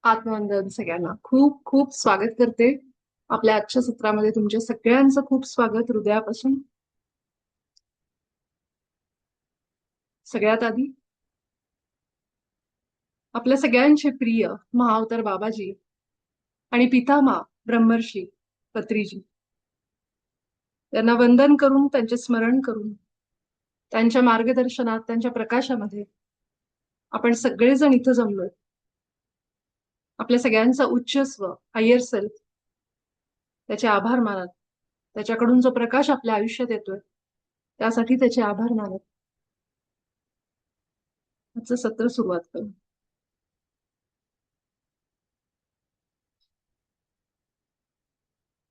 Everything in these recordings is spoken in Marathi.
आत्मवंदन सगळ्यांना खूप खूप स्वागत करते. आपल्या आजच्या सत्रामध्ये तुमच्या सगळ्यांचं खूप स्वागत हृदयापासून. सगळ्यात आधी आपल्या सगळ्यांचे प्रिय महाअवतार बाबाजी आणि पितामह ब्रह्मर्षी पत्रीजी त्यांना वंदन करून, त्यांचे स्मरण करून, त्यांच्या मार्गदर्शनात, त्यांच्या प्रकाशामध्ये आपण सगळेजण इथं जमलोय. आपल्या सगळ्यांचा उच्च स्व, हायर सेल्फ, त्याचे आभार मानत, त्याच्याकडून जो प्रकाश आपल्या आयुष्यात येतोय त्यासाठी त्याचे आभार मानत आजचं सत्र सुरुवात करू.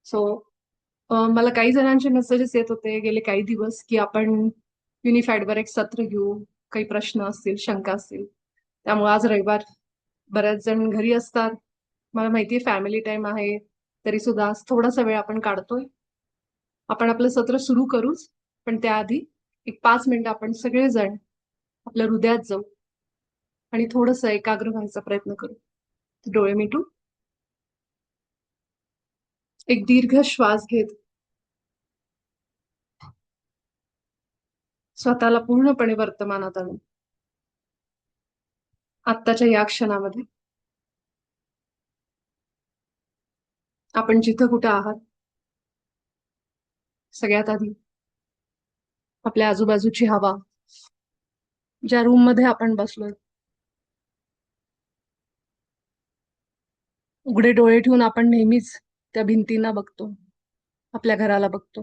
सो मला काही जणांचे मेसेजेस येत होते गेले काही दिवस की आपण युनिफाईडवर एक सत्र घेऊ, काही प्रश्न असतील, शंका असतील. त्यामुळे आज रविवार, बऱ्याच जण घरी असतात. मला माहितीये फॅमिली टाइम आहे, तरी सुद्धा आज थोडासा वेळ आपण काढतोय. आपण आपलं सत्र सुरू करूच, पण त्याआधी एक 5 मिनिटं आपण सगळेजण आपल्या हृदयात जाऊ आणि थोडस एकाग्र व्हायचा प्रयत्न करू. डोळे मिटू, एक दीर्घ श्वास घेत स्वतःला पूर्णपणे वर्तमानात आणू. आत्ताच्या या क्षणामध्ये आपण जिथं कुठं आहात, सगळ्यात आधी आपल्या आजूबाजूची हवा, ज्या रूम मध्ये आपण बसलोय, उघडे डोळे ठेवून आपण नेहमीच त्या भिंतींना बघतो, आपल्या घराला बघतो.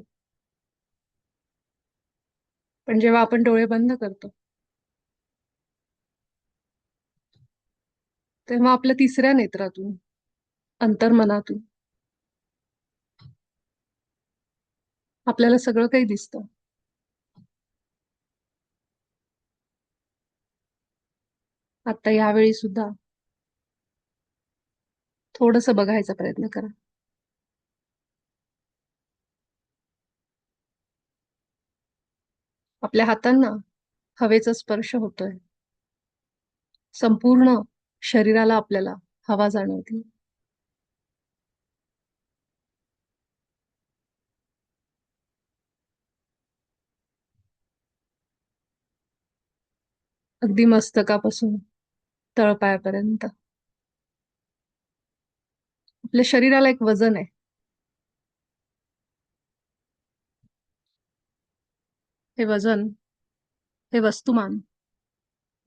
पण जेव्हा आपण डोळे बंद करतो तेव्हा आपल्या तिसऱ्या नेत्रातून, अंतर्मनातून आपल्याला सगळं काही दिसतं. आता यावेळी सुद्धा थोडस बघायचा प्रयत्न करा. आपल्या हातांना हवेचा स्पर्श होतोय. संपूर्ण शरीराला आपल्याला हवा जाणवते. अगदी मस्तकापासून तळपायापर्यंत आपल्या शरीराला एक वजन आहे. हे वजन, हे वस्तुमान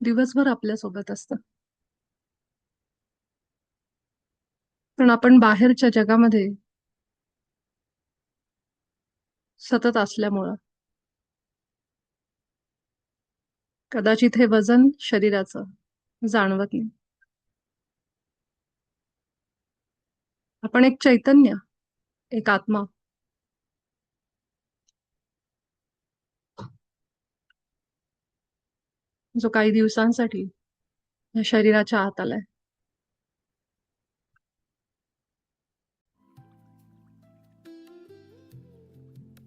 दिवसभर आपल्या सोबत असतं. पण आपण बाहेरच्या जगामध्ये सतत असल्यामुळं कदाचित हे वजन शरीराचं जाणवत नाही. आपण एक चैतन्य, एक आत्मा, जो काही दिवसांसाठी या शरीराच्या आत आलाय.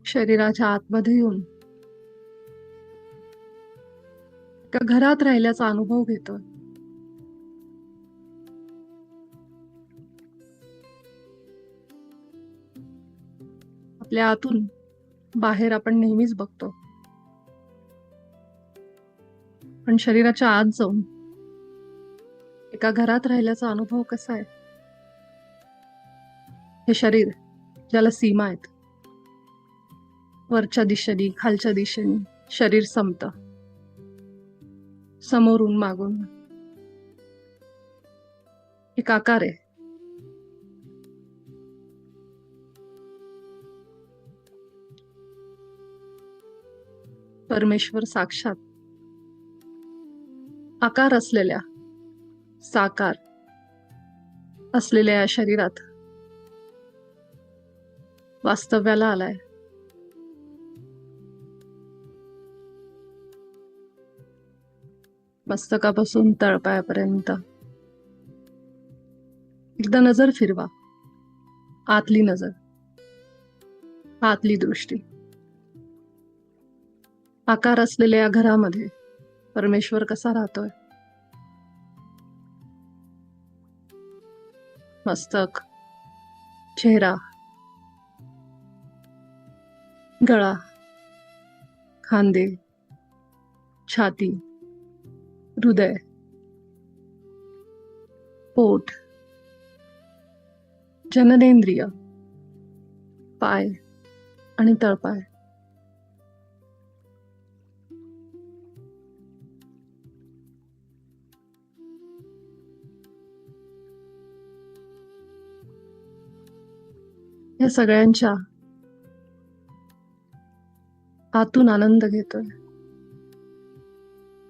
शरीराच्या आतमध्ये येऊन एका घरात राहिल्याचा अनुभव घेतोय. आपल्या आतून बाहेर आपण नेहमीच बघतो, पण शरीराच्या आत जाऊन एका घरात राहिल्याचा अनुभव कसा आहे? हे शरीर ज्याला सीमा आहेत, वरच्या दिशेने, खालच्या दिशेने शरीर संपतं, समोरून मागून एक आकार आहे. परमेश्वर साक्षात आकार असलेल्या, साकार असलेल्या या शरीरात वास्तव्याला आलाय. मस्तकापासून तळपायापर्यंत एकदा नजर फिरवा, आतली नजर, आतली दृष्टी. आकार असलेल्या या घरामध्ये परमेश्वर कसा राहतोय? मस्तक, चेहरा, गळा, खांदे, छाती, हृदय, पोट, जननेंद्रिय, पाय आणि तळपाय. या सगळ्यांच्या आतून आनंद घेतोय.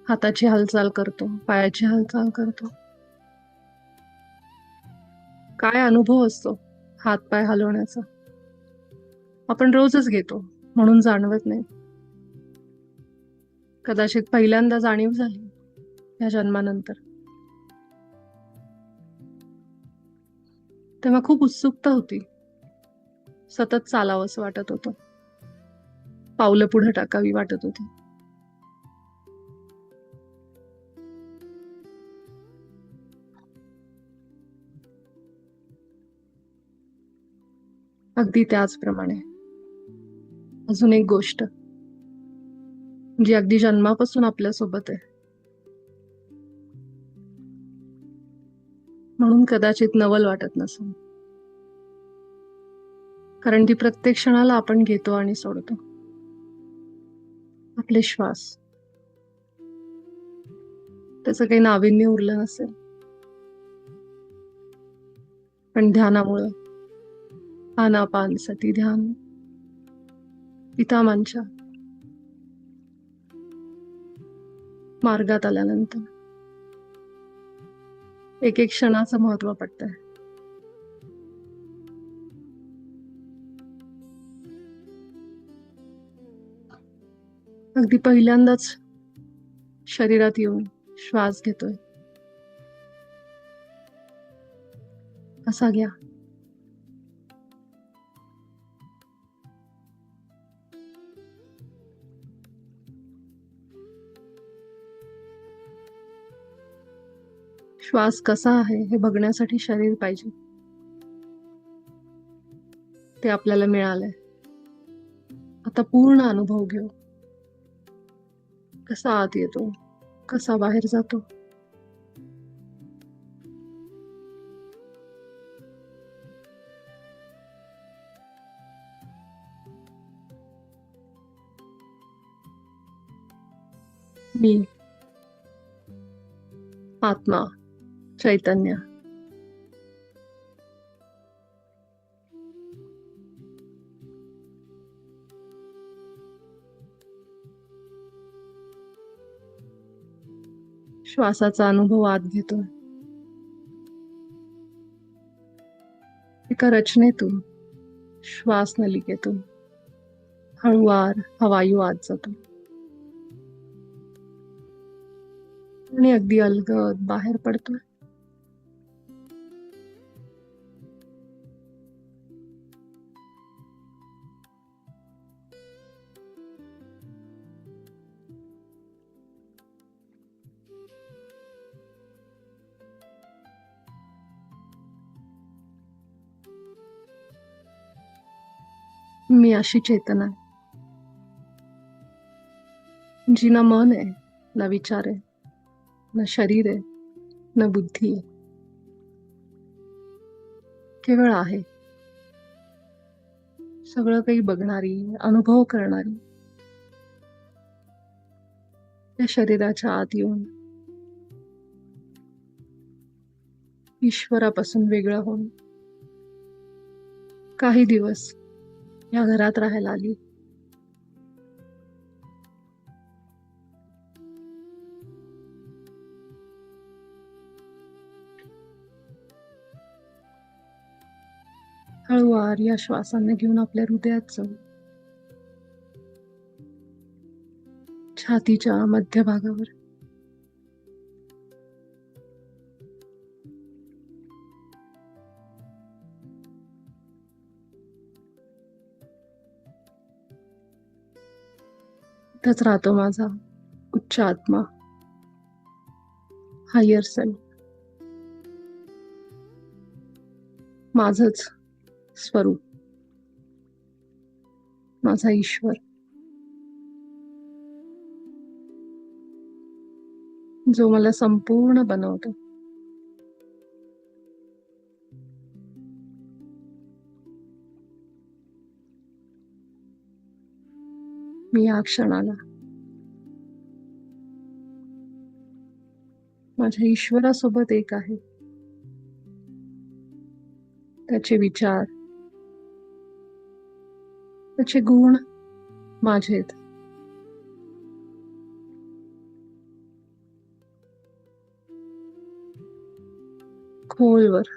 हाताची हालचाल करतो, पायाची हालचाल करतो. काय अनुभव असतो हात पाय हलवण्याचा. आपण रोजच घेतो म्हणून जाणवत नाही. कदाचित पहिल्यांदा जाणीव झाली या जन्मानंतर. तेव्हा खूप उत्सुकता होती. सतत चालावंसं वाटत होतं. पावलं पुढे टाकावी वाटत होती. अगदी त्याचप्रमाणे अजून एक गोष्ट जी अगदी जन्मापासून आपल्या सोबत आहे, म्हणून कदाचित नवल वाटत नसेल. कारण ती प्रत्येक क्षणाला आपण घेतो आणि सोडतो. आपले श्वास. त्याचं काही नाविन्य उरलं नसेल, पण ध्यानामुळं, आनापानसती ध्यान, पितामांच्या मार्गात आल्यानंतर एक एक क्षणाचं महत्व पडतंय. अगदी पहिल्यांदाच शरीरात येऊन श्वास घेतोय. असा घ्या. श्वास कसा आहे हे बघण्यासाठी शरीर पाहिजे. ते आपल्याला मिळालंय. आता पूर्ण अनुभव घेऊ. कसा आत येतो, कसा बाहेर जातो. मी आत्मा, चैतन्य. श्वासाचा अनुभव आत घेतोय. एका रचनेतून, श्वास नलिकेतून हळुवार हा वायू आत जातो आणि अगदी अलगद बाहेर पडतोय. मी अशी चेतना आहे, जी ना मन आहे, ना विचार आहे, ना शरीर आहे, ना बुद्धी आहे. केवळ आहे. सगळं काही बघणारी, अनुभव करणारी. या शरीराच्या आत येऊन ईश्वरापासून वेगळं होऊन काही दिवस या घरात राहायला आली. हळुवार या श्वासांना घेऊन आपल्या हृदयात जाऊ. छातीच्या मध्यभागावर. इथंच राहतो माझा उच्च आत्मा, हायर सेल्फ. माझंच स्वरूप, माझा ईश्वर, जो मला संपूर्ण बनवतो. मी या क्षणाला माझ्या ईश्वरासोबत एक आहे. त्याचे विचार, त्याचे गुण माझेत. खोलवर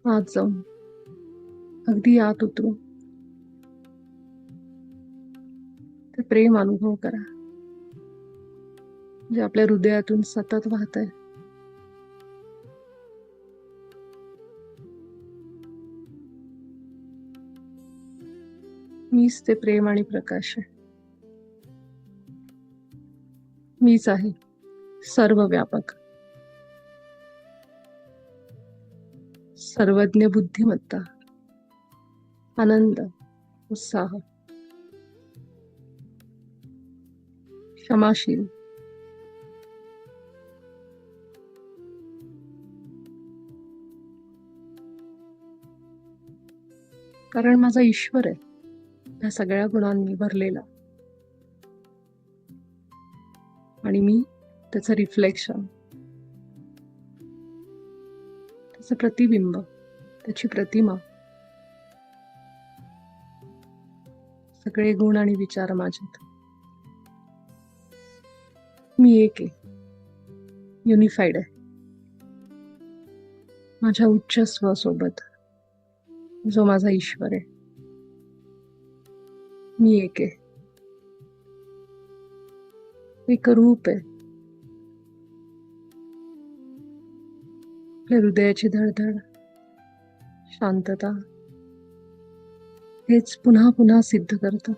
आत जाऊन अगदी आत उतरू, ते प्रेम अनुभव करा, जे आपल्या हृदयातून सतत वाहतंय. मीच ते प्रेम आणि प्रकाश आहे. मीच आहे सर्व व्यापक, सर्वज्ञ बुद्धिमत्ता, आनंद, उत्साह, क्षमाशील, कारण माझा ईश्वर आहे ह्या सगळ्या गुणांनी भरलेला, आणि मी त्याचं रिफ्लेक्शन, त्याचं प्रतिबिंब, त्याची प्रतिमा. सगळे गुण आणि विचार माझेत. मी एक आहे, युनिफाईड आहे माझ्या उच्च स्वसोबत, जो माझा ईश्वर आहे. मी एक आहे, एक रूप आहे. आपल्या हृदयाची धडधड, शांतता हेच पुन्हा पुन्हा सिद्ध करतं.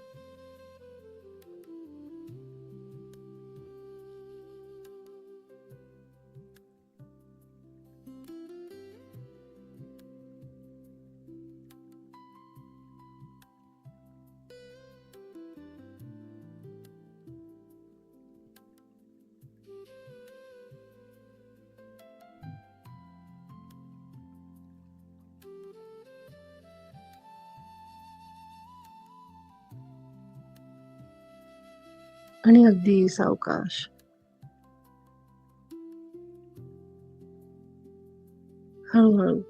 आणि अगदी सावकाश हळूहळू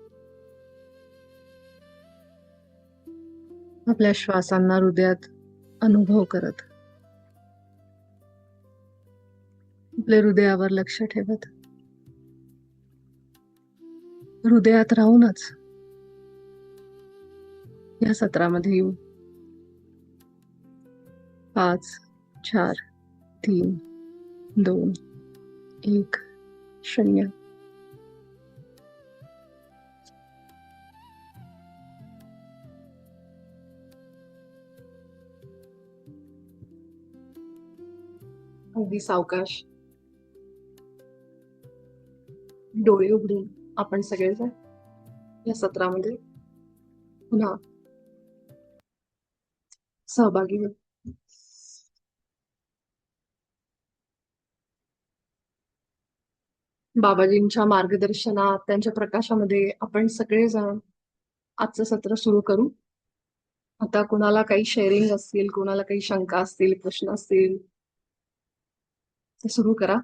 आपल्या श्वासांना हृदयात अनुभव करत, आपल्या हृदयावर लक्ष ठेवत, हृदयात राहूनच या सत्रामध्ये येऊ. 5, 4, 3, 2, 1, 0. अगदी सावकाश डोळे उघडून आपण सगळेजण या सत्रामध्ये पुन्हा सहभागी होऊ. बाबाजींच्या मार्गदर्शनात, त्यांच्या प्रकाशामध्ये आपण सगळेजण आजचं सत्र सुरू करू. आता कुणाला काही शेअरिंग असतील, कुणाला काही शंका असतील, प्रश्न असतील, ते सुरू करा.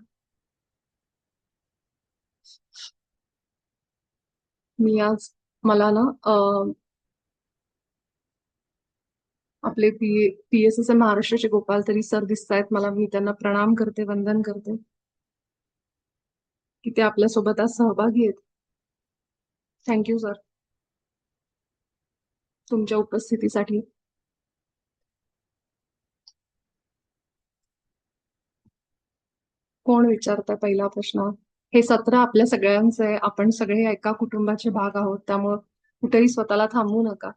मी आज मला ना आपले PSS महाराष्ट्राचे गोपाल तरी सर दिसतायत मला. मी त्यांना प्रणाम करते, वंदन करते की ते आपल्यासोबत आज सहभागी आहेत. थँक्यू सर तुमच्या उपस्थितीसाठी. कोण विचारता पहिला प्रश्न? हे सत्र आपल्या सगळ्यांचं आहे. आपण सगळे एका कुटुंबाचे भाग आहोत, त्यामुळं कुठेही स्वतःला थांबवू नका.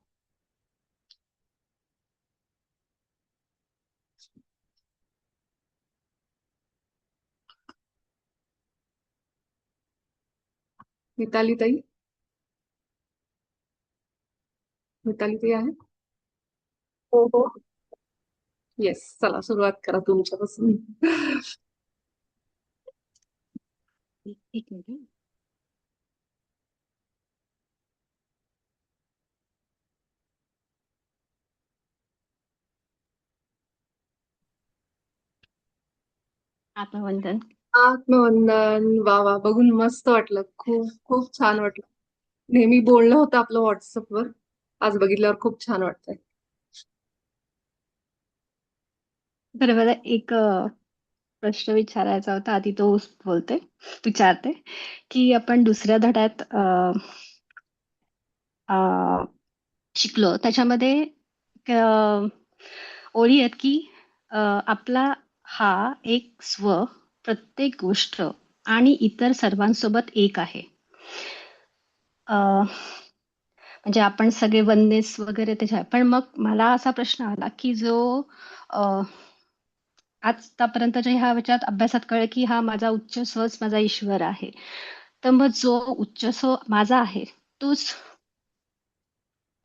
मिताली ताई, मिताली ताई आहे? हो हो. येस, चला सुरुवात करा तुमच्यापासून. एक मिनिट हं. आत्मवंदन. आत्मवंदन. वा वा, बघून मस्त वाटलं, खूप खूप छान वाटलं. नेहमी बोलणं होतं आपलं व्हॉट्सअपवर, आज बघितल्यावर खूप छान वाटतंय. बरं बरं, एक प्रश्न विचारायचा होता. आधी तो बोलते विचारते की आपण दुसऱ्या धड्यात अ, शिकलो त्याच्यामध्ये ओळी आहेत की आपला हा एक स्व प्रत्येक गोष्ट आणि इतर सर्वांसोबत एक आहे. म्हणजे आपण सगळे वननेस वगैरे त्याच्या, पण मग मला असा प्रश्न आला की जो अ, आतापर्यंतच्या ह्या विचारात अभ्यासात कळलं की हा माझा उच्च स्वच माझा ईश्वर आहे. तर मग जो उच्च स्व माझा आहे तोच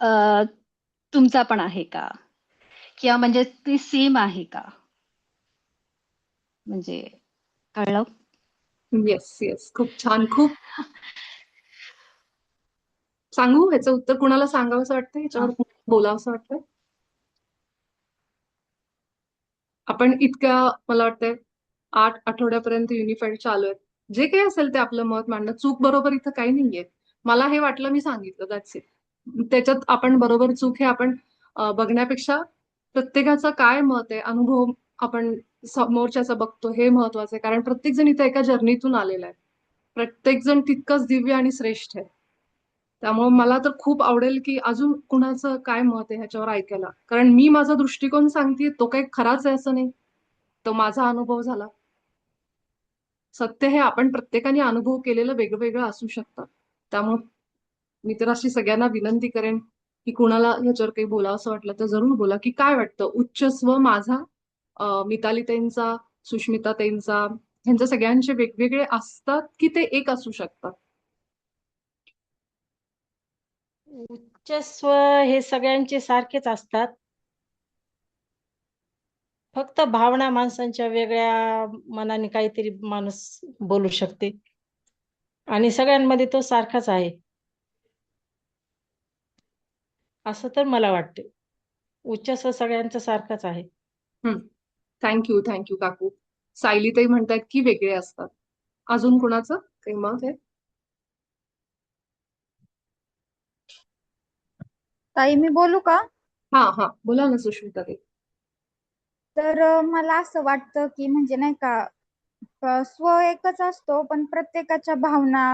अ, तुमचा पण आहे का, किंवा म्हणजे ते सेम आहे का, म्हणजे कळलं? येस येस, खूप छान. खूप सांगू ह्याचं उत्तर, कुणाला सांगावं वाटतं, हा. याच्यावर बोलावं वाटतं? आपण इतक्या, मला वाटतंय 8 आठवड्यापर्यंत युनिफाईड चालू आहेत. जे काही असेल ते आपलं मत मांडणं, चूक बरोबर इथं काही नाहीये. मला हे वाटलं, मी सांगितलं, दॅट्स इट. त्याच्यात आपण बरोबर चूक हे आपण बघण्यापेक्षा प्रत्येकाचं काय मत आहे, अनुभव आपण समोरच्याचा बघतो हे महत्वाचं आहे. कारण प्रत्येक जण इथं एका जर्नीतून आलेला आहे. प्रत्येक जण तितकंच दिव्य आणि श्रेष्ठ आहे. त्यामुळे मला तर खूप आवडेल की अजून कुणाचं काय मत आहे ह्याच्यावर ऐकायला. कारण मी माझा दृष्टिकोन सांगतेय, तो काही खराच आहे असं नाही. तो माझा अनुभव झाला. सत्य हे आपण प्रत्येकाने अनुभव केलेलं वेगवेगळं असू शकतं. त्यामुळे मी तर अशी सगळ्यांना विनंती करेन की कुणाला ह्याच्यावर काही बोलावंसं वाटलं तर जरूर बोला, की काय वाटतं उच्च स्व माझा, मितालीताईंचा, सुष्मिताताईंचा, ह्यांच्या सगळ्यांचे वेगवेगळे असतात की ते एक असू शकतात? उच्चस्व हे सगळ्यांचे सारखेच असतात. फक्त भावना माणसांच्या वेगळ्या मनाने काहीतरी माणूस बोलू शकते आणि सगळ्यांमध्ये तो सारखाच आहे असं तर मला वाटते. उच्चस्व सगळ्यांचा सारखाच आहे. हम्म. थँक्यू थँक्यू काकू. सायलीताई म्हणतात की वेगळे असतात. अजून कुणाचं काही मत आहे? ताई मी बोलू का? हा हा, बोला ना सुष्मिताताई. तर मला असं वाटतं की म्हणजे नाही का, स्व एकच असतो पण प्रत्येकाच्या भावना,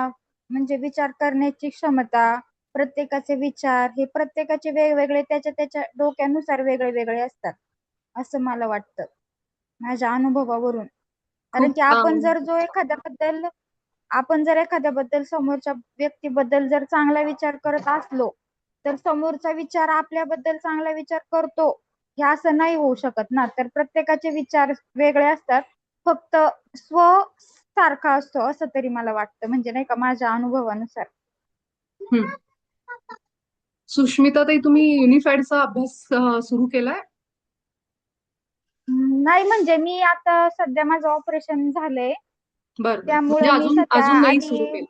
म्हणजे विचार करण्याची क्षमता, प्रत्येकाचे विचार हे प्रत्येकाचे वेगवेगळे त्याच्या त्याच्या डोक्यानुसार वेगळे वेगळे असतात असं मला वाटतं माझ्या अनुभवावरून. कारण खूप की आपण जर एखाद्याबद्दल समोरच्या व्यक्तीबद्दल जर चांगला विचार करत असलो तर समोरचा विचार आपल्याबद्दल चांगला विचार करतो हे असं नाही होऊ शकत ना. तर प्रत्येकाचे विचार वेगळे असतात, फक्त स्व सारखा असतो असं तरी मला वाटतं, म्हणजे नाही का माझ्या अनुभवानुसार. हम्म. सुष्मिताताई, तुम्ही युनिफाईडचा अभ्यास सुरू केलाय? नाही, म्हणजे मी आता सध्या माझं ऑपरेशन झालंय बरं बरं, म्हणजे त्यामुळं मी अजून सध्या अजून नाही सुरू आधी केलं?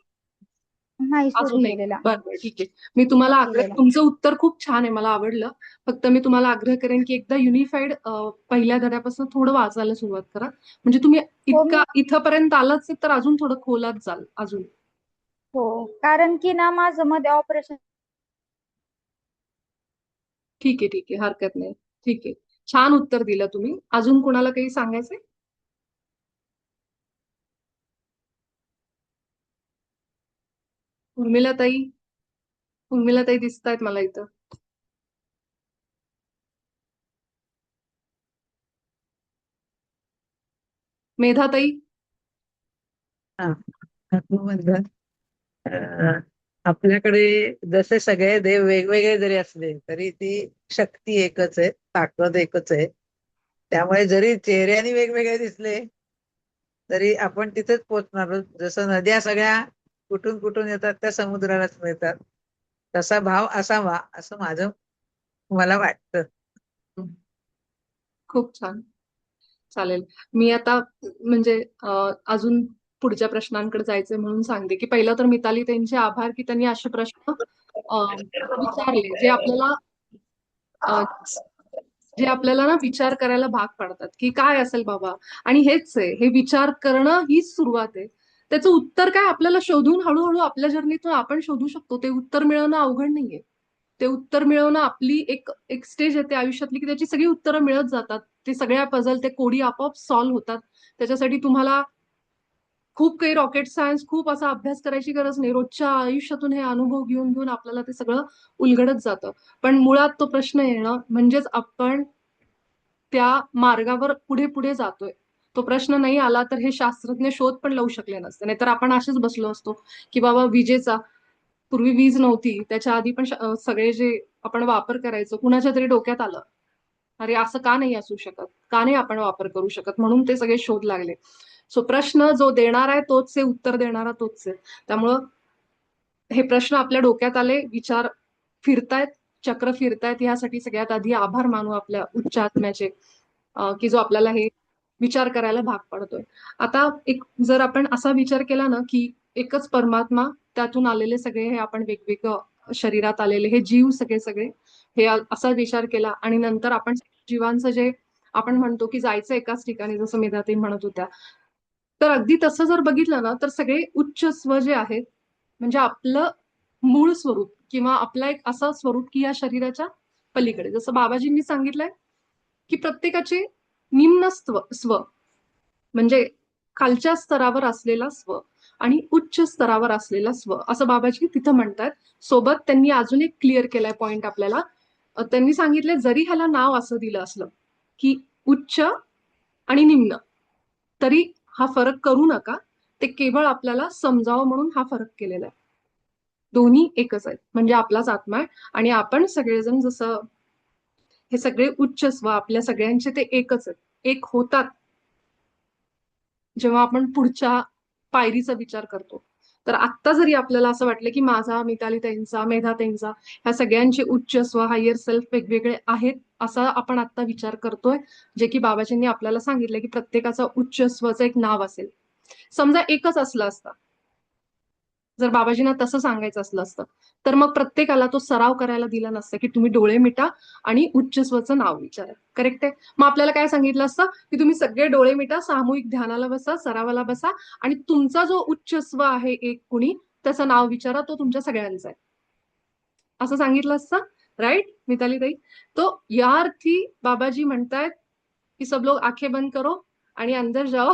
नाही सुरू अजून नाही. केलेला. बरं बरं, ठीक आहे. मी तुम्हाला नाही आग्रह, केलेला. तुमचं उत्तर खूप छान आहे, मला आवडलं. फक्त मी तुम्हाला आग्रह करेन की एकदा युनिफाईड पहिल्या धड्यापासून थोडं वाचायला सुरुवात करा. म्हणजे तुम्ही हो इतका मी इथपर्यंत आलाच आहे, तर अजून थोडं खोलात जाल अजून. हो, कारण की ना माझं मध्ये ऑपरेशन. ठीक आहे ठीक आहे, हरकत नाही. ठीक आहे, छान उत्तर दिलं तुम्ही. अजून कुणाला काही सांगायचंय? उर्मिलाताई, उर्मिलाताई दिसतायत मला इथं. मेधाताई. हा, आत्मबंधन. अं, आपल्याकडे जसे सगळे देव वेगवेगळे जरी असले तरी ती शक्ती एकच आहे, ताकद एकच आहे. त्यामुळे जरी चेहऱ्याने वेगवेगळे दिसले तरी आपण तिथेच पोहोचणार आहोत. जसं नद्या सगळ्या कुठून कुठून येतात त्या समुद्रालाच मिळतात. तसा भाव असावा असं माझं मला वाटतं. खूप छान. चालेल. मी आता म्हणजे अजून पुढच्या प्रश्नांकडे जायचंय म्हणून सांगते की पहिलं तर मिताली त्यांचे आभार की त्यांनी असे प्रश्न विचारले अ, जे आपल्याला ना विचार करायला भाग पाडतात की काय असेल बाबा. आणि हेच आहे, हे विचार करणं हीच सुरुवात आहे. त्याचं उत्तर काय आपल्याला शोधून हळूहळू आपल्या जर्नीतून आपण शोधू शकतो. ते उत्तर मिळवणं अवघड नाहीये. ते उत्तर मिळवणं आपली एक एक स्टेज येते आयुष्यातली की त्याची सगळी उत्तरं मिळत जातात. ते सगळ्या पझल, ते कोडी आपोआप सॉल्व्ह होतात. त्याच्यासाठी तुम्हाला खूप काही रॉकेट सायन्स, खूप असा अभ्यास करायची गरज नाही. रोजच्या आयुष्यातून हे अनुभव घेऊन घेऊन आपल्याला ते सगळं उलगडत जातं. पण मुळात तो प्रश्न येणं म्हणजेच आपण त्या मार्गावर पुढे पुढे जातोय. तो प्रश्न नाही आला तर हे शास्त्रज्ञ शोध पण लावू शकले नसते. नाहीतर आपण असेच बसलो असतो की बाबा विजेचा पूर्वी वीज नव्हती, त्याच्या आधी पण सगळे जे आपण वापर करायचो, कुणाच्या तरी डोक्यात आलं, अरे असं का नाही असू शकत, का नाही आपण वापर करू शकत, म्हणून ते सगळे शोध लागले. सो प्रश्न जो देणार आहे तोच आहे, उत्तर देणारा तोच आहे. त्यामुळं हे प्रश्न आपल्या डोक्यात आले, विचार फिरतायत, चक्र फिरतायत, यासाठी सगळ्यात आधी आभार मानू आपल्या उच्च आत्म्याचे की जो आपल्याला हे विचार करायला भाग पडतोय. आता एक जर आपण असा विचार केला ना की एकच परमात्मा, त्यातून आलेले सगळे हे आपण वेगवेगळं शरीरात आलेले हे जीव सगळे सगळे हे असा विचार केला आणि नंतर आपण जीवांचं जे आपण म्हणतो की जायचं एकाच ठिकाणी, जसं मेधाताई म्हणत होत्या, तर अगदी तसं जर बघितलं ना तर सगळे उच्च स्व जे आहेत म्हणजे आपलं मूळ स्वरूप किंवा आपला एक असं स्वरूप की या शरीराच्या पलीकडे, जसं बाबाजींनी सांगितलंय की प्रत्येकाचे निम्न स्व म्हणजे खालच्या स्तरावर असलेला स्व आणि उच्च स्तरावर असलेला स्व, असं बाबाजी तिथं म्हणतात. सोबत त्यांनी अजून एक क्लिअर केलाय पॉइंट आपल्याला. त्यांनी सांगितले जरी ह्याला नाव असं दिलं असलं की उच्च आणि निम्न, तरी हा फरक करू नका. ते केवळ आपल्याला समजावं म्हणून हा फरक केलेला आहे. दोन्ही एकच आहेत, म्हणजे आपलाच आत्मा आहे. आणि आपण सगळेजण जसं हे सगळे उच्च स्व आपल्या सगळ्यांचे ते एकच आहेत, एक होतात जेव्हा आपण पुढच्या पायरीचा विचार करतो. तर आत्ता जरी आपल्याला असं वाटलं की माझा, मितालीताईंचा, मेधाताईंचा, ह्या सगळ्यांचे उच्च स्व, हायर सेल्फ वेगवेगळे आहेत, असा आपण आत्ता विचार करतोय, जे की बाबाजींनी आपल्याला सांगितलं की प्रत्येकाचा उच्च स्वचं एक नाव असेल. समजा एकच असलं असतं, जर बाबाजींना तसं सांगायचं असलं असतं, तर मग प्रत्येकाला तो सराव करायला दिला नसतं की तुम्ही डोळे मिटा आणि उच्च स्वचं नाव विचारा. करेक्ट आहे? मग आपल्याला काय सांगितलं असतं की तुम्ही सगळे डोळे मिटा, सामूहिक ध्यानाला बसा, सरावाला बसा आणि तुमचा जो उच्च स्व आहे एक कुणी, त्याचं नाव विचारा, तो तुमच्या सगळ्यांचा आहे, असं सांगितलं असतं. राईट मिताली ताई? तो या अर्थी बाबाजी म्हणतायत की सब लोग आंखें बंद करो आणि अंदर जाओ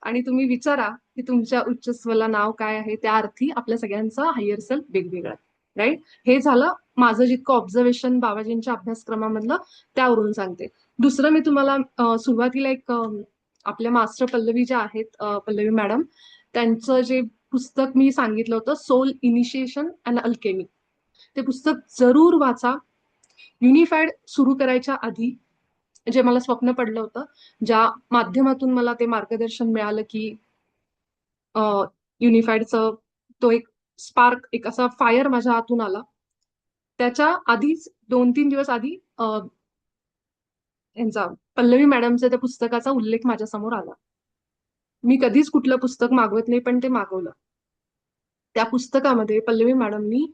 आणि तुम्ही विचारा की तुमच्या उच्च स्वला नाव काय आहे. त्या अर्थी आपल्या सगळ्यांचा हायर सेल्फ वेगवेगळा आहे. राईट? हे झालं माझं जितकं ऑब्झर्वेशन बाबाजींच्या अभ्यासक्रमामधलं, त्यावरून सांगते. दुसरं मी तुम्हाला सुरुवातीला एक आपल्या मास्टर पल्लवी ज्या आहेत, पल्लवी मॅडम, त्यांचं जे पुस्तक मी सांगितलं होतं, सोल इनिशिएशन अँड अल्केमी, ते पुस्तक जरूर वाचा. युनिफाईड सुरू करायच्या आधी जे मला स्वप्न पडलं होतं, ज्या माध्यमातून मला ते मार्गदर्शन मिळालं की युनिफाईडचं तो एक स्पार्क, एक असा फायर माझ्या हातून आला, त्याच्या आधीच 2-3 दिवस आधी यांचा पल्लवी मॅडमच्या त्या पुस्तकाचा उल्लेख माझ्या समोर आला. मी कधीच कुठलं पुस्तक मागवत नाही, पण ते मागवलं. त्या पुस्तकामध्ये पल्लवी मॅडमनी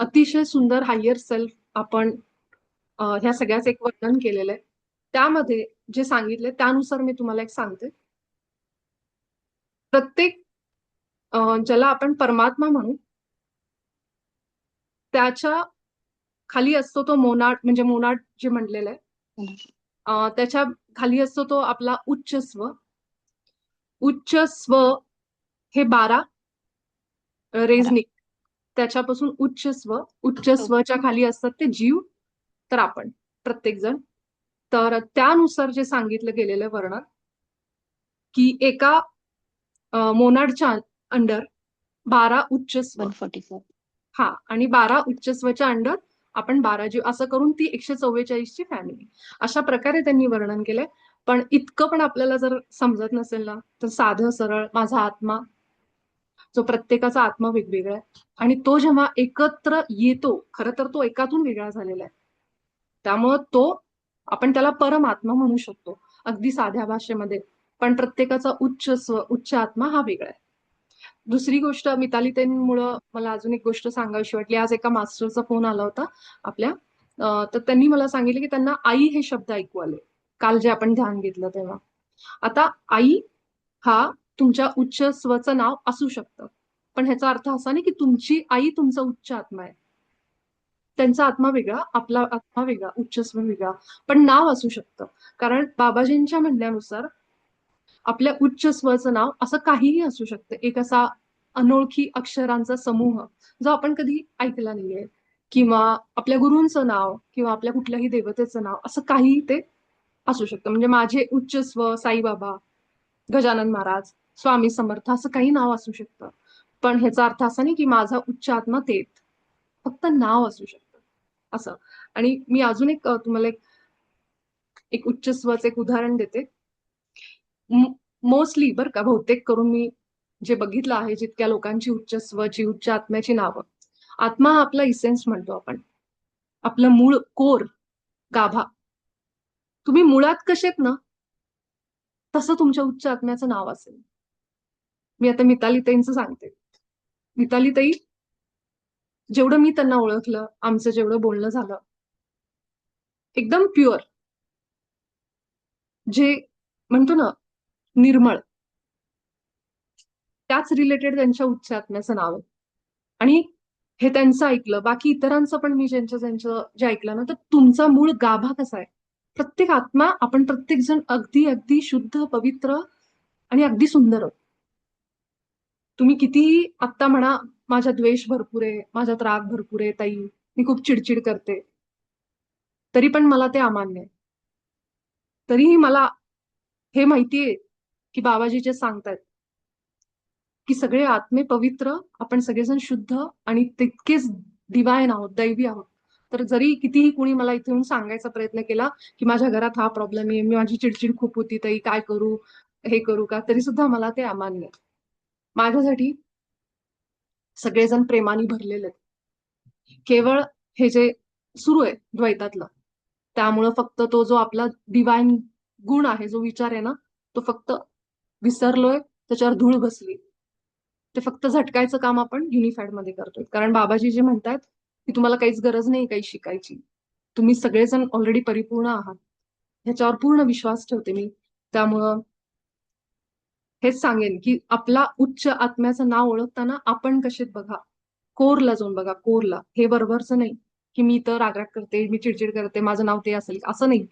अतिशय सुंदर हायर सेल्फ आपण ह्या सगळ्याच एक वर्णन केलेलं आहे. त्यामध्ये जे सांगितले त्यानुसार मी तुम्हाला एक सांगते. प्रत्येक ज्याला आपण परमात्मा म्हणू, त्याच्या खाली असतो तो मोनाड, म्हणजे मोनाड जे म्हणलेलं आहे, त्याच्या खाली असतो तो आपला उच्च स्व. उच्च स्व हे 12 रेझनिक, त्याच्यापासून उच्च स्व, उच्च स्वच्या खाली असतात ते जीव, तर आपण प्रत्येक जण. तर त्यानुसार जे सांगितलं गेलेलं वर्णन की एका मोनाडच्या अंडर 12 उच्च स्व, 144. हा, आणि 12 उच्च स्वच्या अंडर आपण 12 जीव, असं करून ती 144 ची फॅमिली. अशा प्रकारे त्यांनी वर्णन केलंय. पण इतकं पण आपल्याला जर समजत नसेल ना, तर साधं सरळ माझा आत्मा, जो प्रत्येकाचा आत्मा वेगवेगळा आहे आणि तो जेव्हा एकत्र येतो, खरं तर तो एकातून वेगळा झालेला आहे. त्यामुळं तो आपण त्याला परमात्मा म्हणू शकतो अगदी साध्या भाषेमध्ये. पण प्रत्येकाचा उच्च स्व, उच्च आत्मा हा वेगळा आहे. दुसरी गोष्ट मितालीताईंमुळं मला अजून एक गोष्ट सांगावीशी वाटली. आज एका मास्टरचा फोन आला होता आपल्या. तर त्यांनी मला सांगितलं की त्यांना आई हे शब्द ऐकू आले काल जे आपण ध्यान घेतलं तेव्हा. आता आई हा तुमच्या उच्च स्वचं नाव असू शकतं, पण ह्याचा अर्थ असा नाही की तुमची आई तुमचा उच्च आत्मा आहे. त्यांचा आत्मा वेगळा, आपला आत्मा वेगळा, उच्च स्व वेगळा, पण नाव असू शकतं. कारण बाबाजींच्या म्हणण्यानुसार आपल्या उच्च स्वचं नाव असं काहीही असू शकतं. एक असा अनोळखी अक्षरांचा समूह जो आपण कधी ऐकला नाहीये, किंवा आपल्या गुरूंचं नाव किंवा आपल्या कुठल्याही देवतेचं नाव, असं काही ते असू शकतं. म्हणजे माझे उच्च स्व साईबाबा, गजानन महाराज, स्वामी समर्थ असं काही नाव असू शकतं. पण ह्याचा अर्थ असा नाही की माझा उच्च आत्मा तेच. फक्त नाव असू शकतं असं. आणि मी अजून एक तुम्हाला एक उच्च स्वचं एक उदाहरण देते. मोस्टली बरं का, बहुतेक करून मी जे बघितलं आहे, जितक्या लोकांची उच्च स्वची, उच्च आत्म्याची नावं, आत्मा हा आपला इसेन्स म्हणतो आपण, आपलं मूळ कोर, गाभा. तुम्ही मुळात कसेत ना, तसं तुमच्या उच्च आत्म्याचं नाव असेल. मी आता मितालीताईंचं सांगते. मितालीताई, जेवढं मी त्यांना ओळखलं, आमचं जेवढं बोलणं झालं, एकदम प्युअर, जे म्हणतो ना निर्मळ, त्याच रिलेटेड त्यांच्या उच्च आत्म्याचं नाव आहे. आणि हे त्यांचं ऐकलं, बाकी इतरांचं पण मी ज्यांचं जे ऐकलं ना, तर तुमचा मूळ गाभा कसा आहे. प्रत्येक आत्मा, आपण प्रत्येक जण अगदी अगदी शुद्ध, पवित्र आणि अगदी सुंदर आहोत. तुम्ही कितीही आत्ता म्हणा माझा द्वेष भरपूर आहे, माझ्यात राग भरपूर आहे ताई, मी खूप चिडचिड करते, तरी पण मला ते अमान्य आहे. तरीही मला हे माहितीये की बाबाजी जे सांगतायत की सगळे आत्मे पवित्र, आपण सगळेजण शुद्ध आणि तितकेच डिवाइन आहोत, दैवी आहोत. तर जरी कितीही कुणी मला इथे येऊन सांगायचा प्रयत्न केला की माझ्या घरात हा प्रॉब्लेम आहे, माझी चिडचिड खूप होती ताई, काय करू, हे करू का, तरी सुद्धा मला ते अमान्य आहे. माझ्यासाठी सगळेजण प्रेमाने भरलेले आहेत. केवळ हे जे सुरू आहे द्वैतातलं, त्यामुळं फक्त तो जो आपला डिवाइन गुण आहे, जो विचार आहे ना, तो फक्त विसरलोय, त्याच्यावर धूळ बसली. ते फक्त झटकायचं काम आपण युनिफाईड मध्ये करतोय. कारण बाबाजी जे म्हणतात की तुम्हाला काहीच गरज नाही काही शिकायची, तुम्ही सगळेजण ऑलरेडी परिपूर्ण आहात, ह्याच्यावर पूर्ण विश्वास ठेवते मी. त्यामुळं हेच सांगेन की आपला उच्च आत्म्याचं नाव ओळखताना आपण कसेत बघा, कोरला जाऊन बघा, कोरला. हे बरोबरचं नाही की मी तर रागराग करते, मी चिडचिड करते, माझं नाव ते असेल, असं नाही.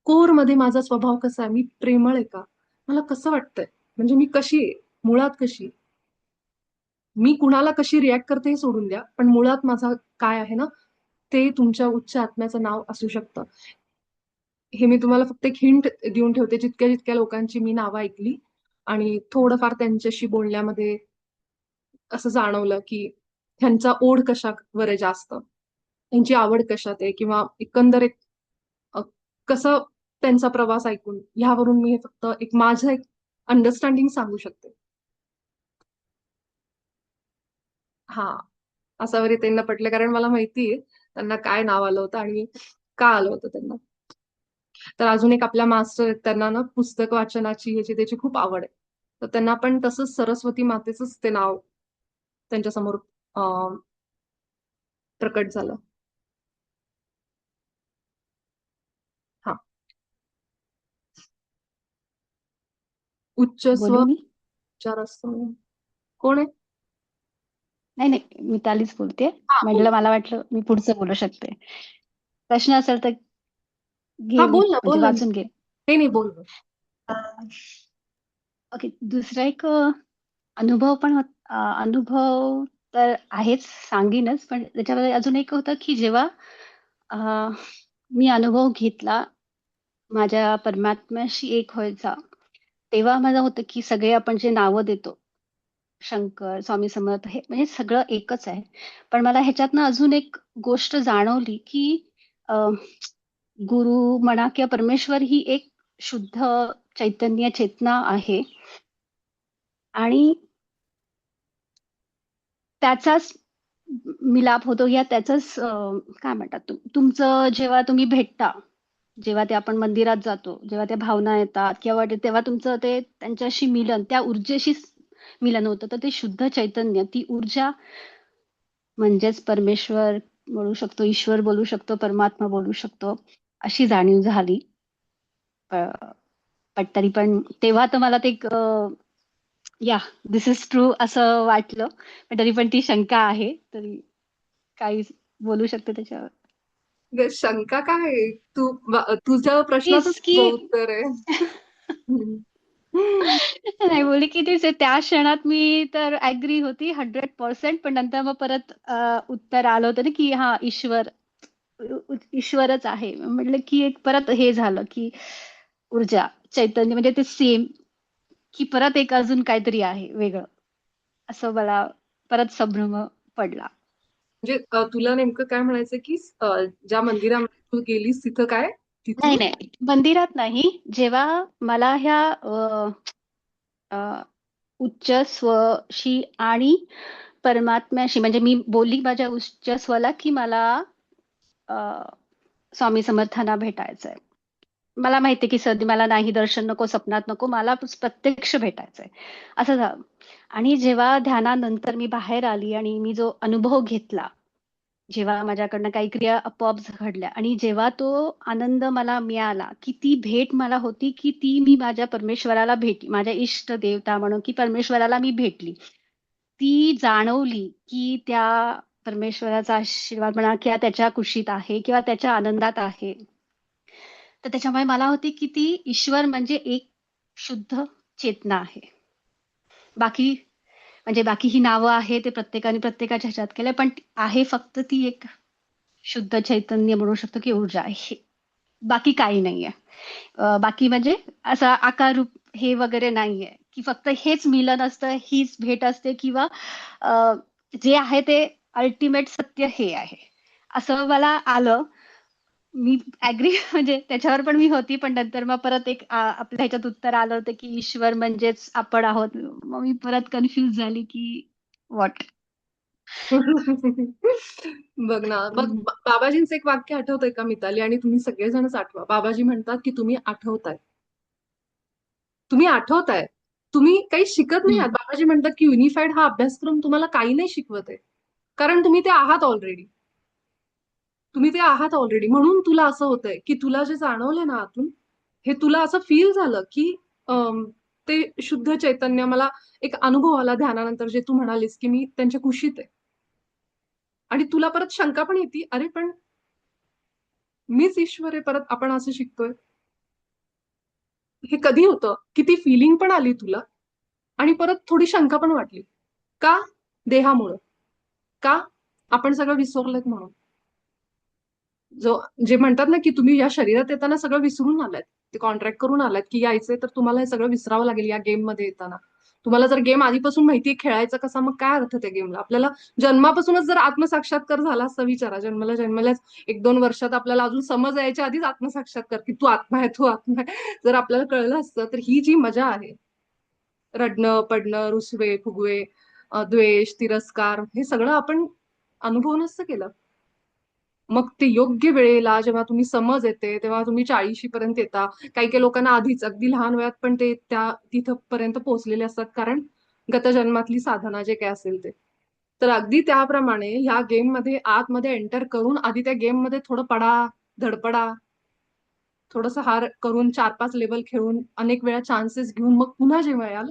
कोर मध्ये माझा स्वभाव कसा आहे, मी प्रेमळ आहे का, मला कसं वाटतंय, म्हणजे मी कशी आहे, मुळात कशी, मी कुणाला कशी रिॲक्ट करते हे सोडून द्या, पण मुळात माझा काय आहे ना, ते तुमच्या उच्च आत्म्याचं नाव असू शकतं. हे मी तुम्हाला फक्त एक हिंट देऊन ठेवते. जितक्या जितक्या लोकांची मी नावं ऐकली आणि थोडंफार त्यांच्याशी बोलण्यामध्ये असं जाणवलं की ह्यांचा ओढ कशावर आहे जास्त, त्यांची आवड कशात आहे, किंवा एकंदरीत अ, कसं त्यांचा प्रवास ऐकून, ह्यावरून मी हे फक्त एक माझं एक अंडरस्टँडिंग सांगू शकते. हा, असावरी त्यांना पटलं, कारण मला माहितीये त्यांना काय नाव आलं होतं आणि का आलं होतं त्यांना. तर अजून एक आपल्या मास्टर आहेत, त्यांना ना पुस्तक वाचनाची ह्याची त्याची खूप आवड आहे. तर त्यांना पण तसंच सरस्वती मातेचंच ते नाव त्यांच्यासमोर अं, प्रकट झालं. हा, उच्च स्व बोलू मी? विचार असतो. कोण आहे? नाही नाही, मी तालीच बोलते. हा बोल. म्हटलं मला वाटलं मी पुढचं बोलू शकते. प्रश्न असेल तर हा घे, मी बोल ना, म्हणजे बोल ना. वाचून घे. नाही नाही, बोल. ओके, दुसरा एक अनुभव पण अनुभव तर आहेच, सांगीनच, पण त्याच्यामध्ये अजून एक होतं की जेव्हा अ, मी अनुभव घेतला माझ्या परमात्म्याशी एक व्हायचा, तेव्हा माझं होतं की सगळे आपण जे नावं देतो, शंकर, स्वामी समर्थ, हे म्हणजे सगळं एकच आहे. पण मला ह्याच्यातनं अजून एक गोष्ट जाणवली की अ, गुरु म्हणा किंवा परमेश्वर ही एक शुद्ध चैतन्य चेतना आहे. आणि त्याचाच मिलाप होतो, या त्याचंच काय म्हणतात तुमचं जेव्हा तुम्ही भेटता, जेव्हा ते आपण मंदिरात जातो, जेव्हा त्या भावना येतात किंवा तेव्हा तुमचं ते त्यांच्याशी मिलन, त्या ऊर्जेशी मिलन होतं, तर ते शुद्ध चैतन्य, ती ऊर्जा म्हणजेच परमेश्वर बोलू शकतो, ईश्वर बोलू शकतो, परमात्मा बोलू शकतो, अशी जाणीव झाली. पण तरी पण तेव्हा तर मला ते या दिस इज ट्रू असं वाटलं, पण तरी पण ती शंका आहे, तरी काही बोलू शकते त्याच्यावर. शंका काय आहे? तुझ्या प्रश्नातच तीच की तुझं उत्तर आहे. हम्म. नाही बोलली की तेच आहे. त्या क्षणात मी तर ऍग्री होती 100%, पण नंतर मग परत उत्तर आलं होतं ना की हा ईश्वरच आहे. म्हटलं की एक परत हे झालं की ऊर्जा, चैतन्य म्हणजे ते सेम, की परत एक अजून काहीतरी आहे वेगळं, असं मला परत संभ्रम पडला. म्हणजे तुला नेमकं काय म्हणायचं की ज्या मंदिरामध्ये तू गेलीस तिथं काय नाही तिथून नाही, मंदिरात नाही. जेव्हा मला ह्या अ, उच्च स्वशी आणि परमात्म्याशी म्हणजे मी बोलली माझ्या उच्च स्वला की मला अ, स्वामी समर्थांना भेटायचंय. मला माहितीये की सध्या मला नाही दर्शन नको, स्वप्नात नको, मला प्रत्यक्ष भेटायचंय, असं झालं. आणि जेव्हा ध्यानानंतर मी बाहेर आली आणि मी जो अनुभव घेतला, जेव्हा माझ्याकडनं काही क्रिया आपोआप घडल्या आणि जेव्हा तो आनंद मला मिळाला, की ती भेट मला होती, की ती मी माझ्या परमेश्वराला भेटली, माझ्या इष्ट देवता म्हणून की परमेश्वराला मी भेटली. ती जाणवली, की त्या परमेश्वराचा आशीर्वाद म्हणा किंवा त्याच्या कुशीत आहे किंवा त्याच्या आनंदात आहे. तर त्याच्यामुळे मला होती, की ती ईश्वर म्हणजे एक शुद्ध चेतना आहे. बाकी म्हणजे बाकी ही नावं आहे ते प्रत्येकाने प्रत्येकाच्या ह्याच्यात केलंय, पण आहे फक्त ती एक शुद्ध चैतन्य म्हणू शकतो की ऊर्जा आहे. बाकी काही नाहीये. बाकी म्हणजे असं आकार रूप हे वगैरे नाहीये, की फक्त हेच मिलन असतं, हीच भेट असते किंवा अ, जे आहे ते अल्टिमेट सत्य हे आहे. असं मला आलं. मी ऍग्री म्हणजे त्याच्यावर पण मी होती, पण नंतर मग परत एक आपल्या ह्याच्यात उत्तर आलं होतं की ईश्वर म्हणजेच आपण आहोत. मग मी परत कन्फ्युज झाली की व्हॉट. बघ ना, बघ बाबाजींचं एक वाक्य आठवतंय का मिताली? आणि तुम्ही सगळेजणच आठवा. बाबाजी म्हणतात की तुम्ही आठवताय, तुम्ही आठवताय, तुम्ही काही शिकत नाही आहात. बाबाजी म्हणतात की युनिफाईड हा अभ्यासक्रम तुम्हाला काही नाही शिकवत आहे, कारण तुम्ही ते आहात ऑलरेडी. तुम्ही ते आहात ऑलरेडी, म्हणून तुला असं होतंय की तुला जे जाणवलं ना आतून, हे तुला असं फील झालं की ते शुद्ध चैतन्य. मला एक अनुभव आला ध्यानानंतर, जे तू म्हणालीस की मी त्यांच्या कुशीत आहे. आणि तुला परत शंका पण येते, अरे पण मीच ईश्वर आहे, परत आपण असं शिकतोय. हे कधी होतं? किती फिलिंग पण आली तुला, आणि परत थोडी शंका पण वाटली. का? देहामुळं. का? आपण सगळं विसरलोत म्हणून. जे म्हणतात ना की तुम्ही या शरीरात येताना सगळं विसरून आलात, ते कॉन्ट्रॅक्ट करून आलात की यायचंय तर तुम्हाला हे सगळं विसरावं लागेल या गेम मध्ये येताना. तुम्हाला जर गेम आधीपासून माहितीये खेळायचा कसा, मग काय अर्थ त्या गेमला? आपल्याला जन्मापासूनच जर आत्मसाक्षात्कार झाला असता, विचारा, जन्मल्याच 1-2 वर्षात आपल्याला अजून समज यायच्या आधीच आत्मसाक्षात्कार की तू आत्मा आहे, तू आत्मा आहे, जर आपल्याला कळलं असतं, तर ही जी मजा आहे, रडणं, पडणं, रुसवे फुगवे, द्वेष, तिरस्कार, हे सगळं आपण अनुभव नसतं केलं. मग ते योग्य वेळेला जेव्हा तुम्ही समज येते, तेव्हा तुम्ही 40शी पर्यंत येता. काही काही लोकांना आधीच अगदी लहान वयात पण ते त्या तिथं पर्यंत पोहोचलेले असतात, कारण गत जन्मातली साधना जे काय असेल ते. तर अगदी त्याप्रमाणे ह्या गेम मध्ये आतमध्ये एंटर करून आधी त्या गेम मध्ये थोडं पडा, धडपडा, थोडंसं हार करून 4-5 लेवल खेळून अनेक वेळा चान्सेस घेऊन मग पुन्हा जेव्हा याल,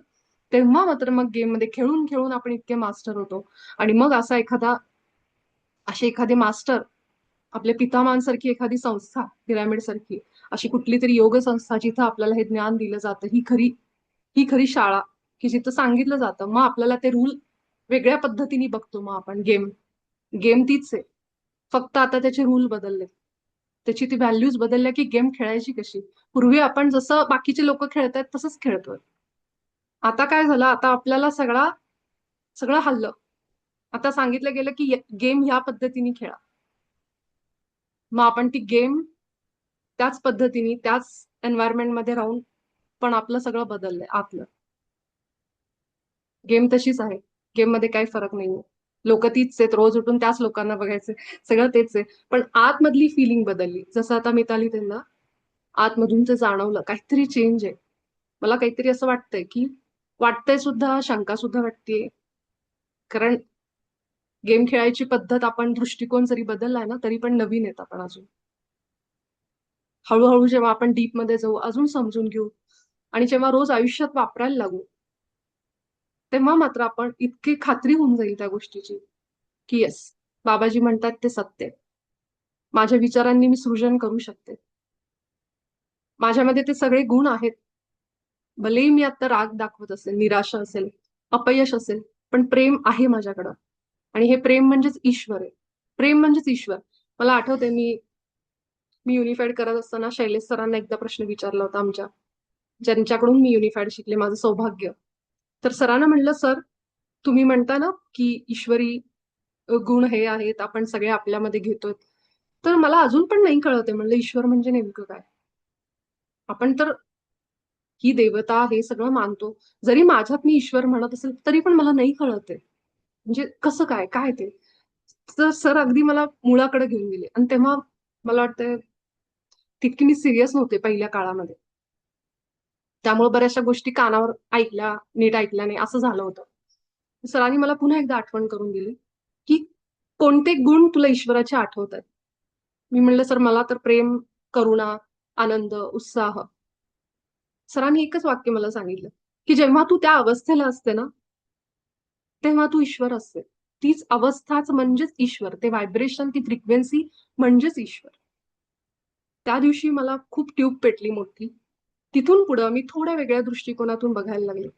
तेव्हा मात्र मग गेम मध्ये खेळून खेळून आपण इतके मास्टर होतो. आणि मग असे एखादे मास्टर, आपल्या पितामहांसारखी एखादी संस्था, पिरामिड सारखी अशी कुठली तरी योग संस्था, जिथं आपल्याला हे ज्ञान दिलं जातं, ही खरी शाळा, की जिथं सांगितलं जातं. मग आपल्याला ते रूल वेगळ्या पद्धतीने बघतो. मग आपण गेम गेम तीच आहे, फक्त आता त्याचे रूल बदलले, त्याची ती व्हॅल्यूज बदलल्या की गेम खेळायची कशी. पूर्वी आपण जसं बाकीचे लोक खेळतायत तसंच खेळतोय. आता काय झालं, आता आपल्याला सगळं हल्लं. आता सांगितलं गेलं की गेम ह्या पद्धतीने खेळा. मग आपण ती गेम त्याच पद्धतीने, त्याच एन्व्हायरमेंट मध्ये राहून, पण आपलं सगळं बदललंय आतलं. गेम तशीच आहे, गेम मध्ये काही फरक नाहीये. लोक तीच आहेत, रोज उठून त्याच लोकांना बघायचे, सगळं तेच आहे. पण आतमधली फिलिंग बदलली. जसं आता मिताली त्यांना आतमधून ते जाणवलं काहीतरी चेंज आहे. मला काहीतरी असं वाटतंय की वाटतंय सुद्धा, शंका सुद्धा वाटतेय. कारण गेम खेळायची पद्धत, आपण दृष्टिकोन जरी बदललाय ना तरी पण नवीन आहेत आपण अजून. हळूहळू जेव्हा आपण डीप मध्ये जाऊ, अजून समजून घेऊ आणि जेव्हा रोज आयुष्यात वापरायला लागू, तेव्हा मात्र आपण इतकी खात्री होऊन जाईल त्या गोष्टीची की येस, बाबाजी म्हणतात ते सत्य आहे. माझ्या विचारांनी मी सृजन करू शकते. माझ्यामध्ये ते सगळे गुण आहेत. भलेही मी आता राग दाखवत असेल, निराशा असेल, अपयश असेल, पण प्रेम आहे माझ्याकडं. आणि हे प्रेम म्हणजेच ईश्वर आहे. प्रेम म्हणजेच ईश्वर. मला आठवते, मी मी युनिफाईड करत असताना शैलेश सरांना एकदा प्रश्न विचारला होता आमच्या, ज्यांच्याकडून मी युनिफाईड शिकले, माझं सौभाग्य. तर सरांना म्हणलं, सर तुम्ही म्हणता ना की ईश्वरी गुण हे आहेत, आपण सगळे आपल्यामध्ये घेतोय, तर मला अजून पण नाही कळत आहे. म्हणलं ईश्वर म्हणजे नेमकं काय? आपण तर ही देवता हे सगळं मानतो, जरी माझ्यात मी ईश्वर म्हणत असेल तरी पण मला नाही कळत आहे. म्हणजे कसं काय काय ते? तर सर अगदी मला मुळाकडे घेऊन गेले. आणि तेव्हा मला वाटतं तितकी मी सिरियस नव्हते पहिल्या काळामध्ये, त्यामुळे बऱ्याचशा गोष्टी कानावर ऐकल्या, नीट ऐकल्या नाही, असं झालं होतं. सरांनी मला पुन्हा एकदा आठवण करून दिली की कोणते गुण तुला ईश्वराचे आठवत आहेत. मी म्हणलं, सर मला तर प्रेम, करुणा, आनंद, उत्साह. सरांनी एकच वाक्य मला सांगितलं की जेव्हा तू त्या अवस्थेला असते ना, तेव्हा तू ईश्वर असते. तीच अवस्थाच म्हणजेच ईश्वर. ते व्हायब्रेशन, ती फ्रिक्वेन्सी म्हणजेच ईश्वर. त्या दिवशी मला खूप ट्यूब पेटली मोठी. तिथून पुढं मी थोड्या वेगळ्या दृष्टिकोनातून बघायला लागले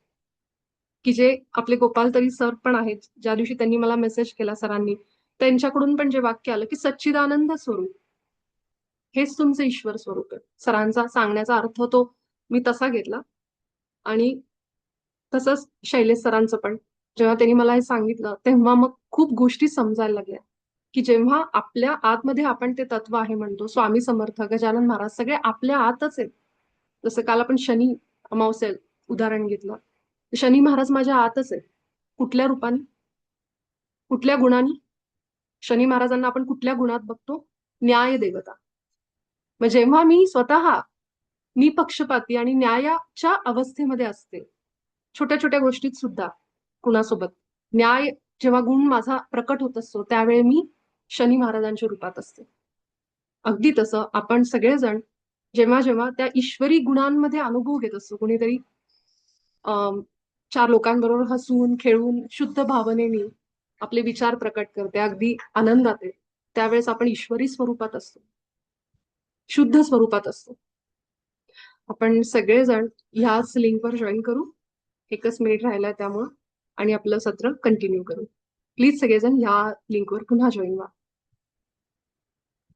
की जे आपले गोपाल तरी सर पण आहेत, ज्या दिवशी त्यांनी मला मेसेज केला सरांनी, त्यांच्याकडून पण जे वाक्य आलं की सच्चिदानंद स्वरूप हेच तुमचं ईश्वर स्वरूप आहे. सरांचा सांगण्याचा अर्थ तो मी तसा घेतला. आणि तसंच शैलेश सरांचं पण, जेव्हा त्यांनी मला हे सांगितलं तेव्हा मग खूप गोष्टी समजायला लागल्या की जेव्हा आपल्या आतमध्ये आपण ते तत्व आहे म्हणतो, स्वामी समर्थ, गजानन महाराज सगळे आपल्या आतच आहेत. जसं काल आपण शनी अमावस्या उदाहरण घेतलं, शनी महाराज माझ्या आतच आहे. कुठल्या रूपाने, कुठल्या गुणांनी? शनी महाराजांना आपण कुठल्या गुणात बघतो? न्याय देवता. मग जेव्हा मी स्वतः निपक्षपाती आणि न्यायाच्या अवस्थेमध्ये असते, छोट्या छोट्या गोष्टीत सुद्धा कुणासोबत न्याय, जेव्हा गुण माझा प्रकट होत असतो, त्यावेळी मी शनी महाराजांच्या रूपात असते. अगदी तसं आपण सगळेजण जेव्हा जेव्हा त्या ईश्वरी गुणांमध्ये अनुभव घेत असतो, कुणीतरी चार लोकांबरोबर हसून खेळून शुद्ध भावनेने आपले विचार प्रकट करते, अगदी आनंदात आहे, त्यावेळेस आपण ईश्वरी स्वरूपात असतो, शुद्ध स्वरूपात असतो. आपण सगळेजण ह्याच लिंकवर जॉईन करू. 1च मिनिट राहिलाय त्यामुळं, आणि आपलं सत्र कंटिन्यू करू. प्लीज सगळेजण ह्या लिंकवर पुन्हा जॉईन व्हा.